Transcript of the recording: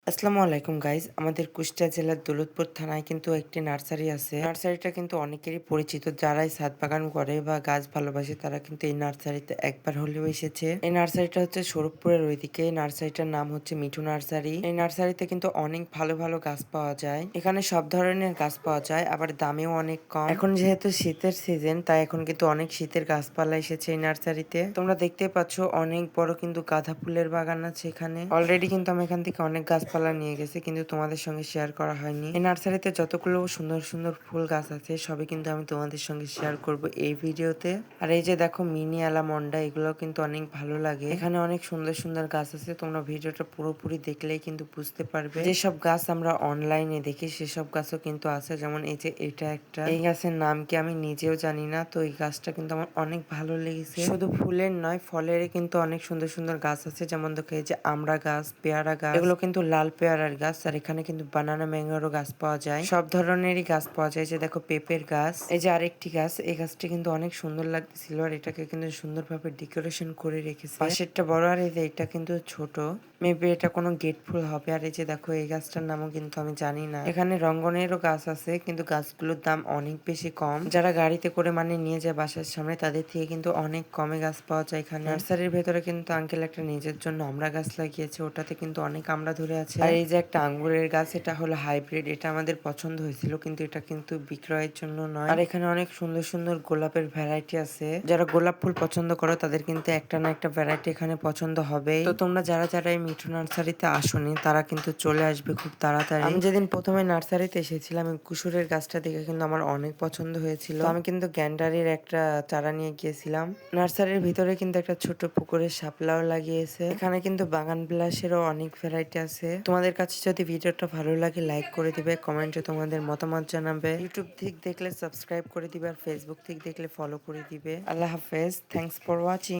আসসালামু আলাইকুম গাইজ। আমাদের কুষ্টিয়া জেলার দৌলতপুর থানায় কিন্তু একটি নার্সারি আছে। নার্সারিটা কিন্তু অনেকেরই পরিচিত। যারাই ছাদ বাগান করে বা গাছ ভালোবাসে তারা কিন্তু এই নার্সারিতে একবার হলেও এসেছে। এই নার্সারিটা হচ্ছে স্বরূপপুরের ওইদিকে। এই নার্সারিটার নাম হচ্ছে মিঠু নার্সারি। এই নার্সারিতে কিন্তু অনেক ভালো ভালো গাছ পাওয়া যায়। এখানে সব ধরনের গাছ পাওয়া যায়, আবার দামেও অনেক কম। এখন যেহেতু শীতের সিজন, তাই এখন কিন্তু অনেক শীতের গাছপালা এসেছে এই নার্সারিতে। তোমরা দেখতে পাচ্ছ অনেক বড় কিন্তু গাঁদা ফুলের বাগান আছে এখানে। অলরেডি কিন্তু আমি এখান থেকে অনেক গাছপালা নিয়ে গেছি, কিন্তু তোমাদের সঙ্গে শেয়ার করা হয়নি। এই নার্সারিতে যতগুলো সুন্দর সুন্দর ফুল গাছ আছে সবই কিন্তু আমি তোমাদের সঙ্গে শেয়ার করব এই ভিডিওতে। আর এই যে দেখো মিনি অ্যালামন্ডা, এগুলো কিন্তু অনেক ভালো লাগে। এখানে অনেক সুন্দর সুন্দর গাছ আছে। তোমরা ভিডিওটা পুরোপুরি দেখলেই কিন্তু বুঝতে পারবে। যেসব গাছ আমরা অনলাইনে দেখি সেসব গাছও কিন্তু আছে। যেমন এই যে এটা একটা, এই গাছের নাম কি আমি নিজেও জানি না। তো এই গাছটা কিন্তু আমার অনেক ভালো লেগেছে। শুধু ফুলের নয়, ফলের কিন্তু অনেক সুন্দর সুন্দর গাছ আছে। যেমন দেখো এই যে আমড়া গাছ, পেয়ারা গাছ, এগুলো কিন্তু লাল পেয়ারার গাছ। আর এখানে কিন্তু বানানা ম্যাঙ্গোরও গাছ পাওয়া যায়। সব ধরনেরই গাছ পাওয়া যায়। যে দেখো পেঁপের গাছ, এই যে আরেকটি গাছ, এই গাছটি কিন্তু অনেক সুন্দর লাগতেছিল। আর এটাকে কিন্তু সুন্দরভাবে ডেকোরেশন করে রেখেছে। পাশেরটা বড়, আর এই যে এটা কিন্তু ছোট। মেবি এটা কোনো গেট ফুল হবে। আর এই যে দেখো এই গাছটার নামও কিন্তু আমি জানি না। এখানে রঙ্গনেরও গাছ আছে, কিন্তু গাছগুলোর দাম অনেক বেশি কম। যারা গাড়িতে করে মানে নিয়ে যায় বাসার সামনে, তাদের থেকে কিন্তু অনেক কমে গাছ পাওয়া যায় এখানে। নার্সারির ভেতরে কিন্তু আঙ্কেল একটা নিজের জন্য আমড়া গাছ লাগিয়েছে, ওটাতে কিন্তু অনেক আমড়া ধরে আছে। আর এই যে একটা আঙ্গুরের গাছ, এটা হলো হাইব্রিড। এটা আমাদের পছন্দ হয়েছিল, কিন্তু এটা কিন্তু বিক্রয়ের জন্য নয়। আর এখানে অনেক সুন্দর সুন্দর গোলাপের ভ্যারাইটি আছে। যারা গোলাপ ফুল পছন্দ করো তাদের কিন্তু একটা না একটা ভ্যারাইটি এখানে পছন্দ হবে। তো তোমরা যারা যারা এই মিঠু নার্সারিতে আসোনি তারা কিন্তু চলে আসবে খুব তাড়াতাড়ি। আমি যেদিন প্রথমে নার্সারিতে এসেছিলাম, কুশুরের গাছটা দেখে কিন্তু আমার অনেক পছন্দ হয়েছিল। তো আমি কিন্তু গ্যান্ডারির একটা চারা নিয়ে গিয়েছিলাম। নার্সারির ভিতরে কিন্তু একটা ছোট পুকুরের শাপলাও লাগিয়েছে। এখানে কিন্তু বাগান বিলাসেরও অনেক ভ্যারাইটি আছে। তোমাদের কাছে যদি ভিডিওটা ভালো লাগে লাইক করে দিবে, কমেন্টে তোমাদের মতামত জানাবে। ইউটিউব থেকে দেখলে সাবস্ক্রাইব করে দিবে, আর ফেসবুক থেকে দেখলে ফলো করে দিবে। আল্লাহ হাফেজ, থ্যাংকস ফর ওয়াচিং।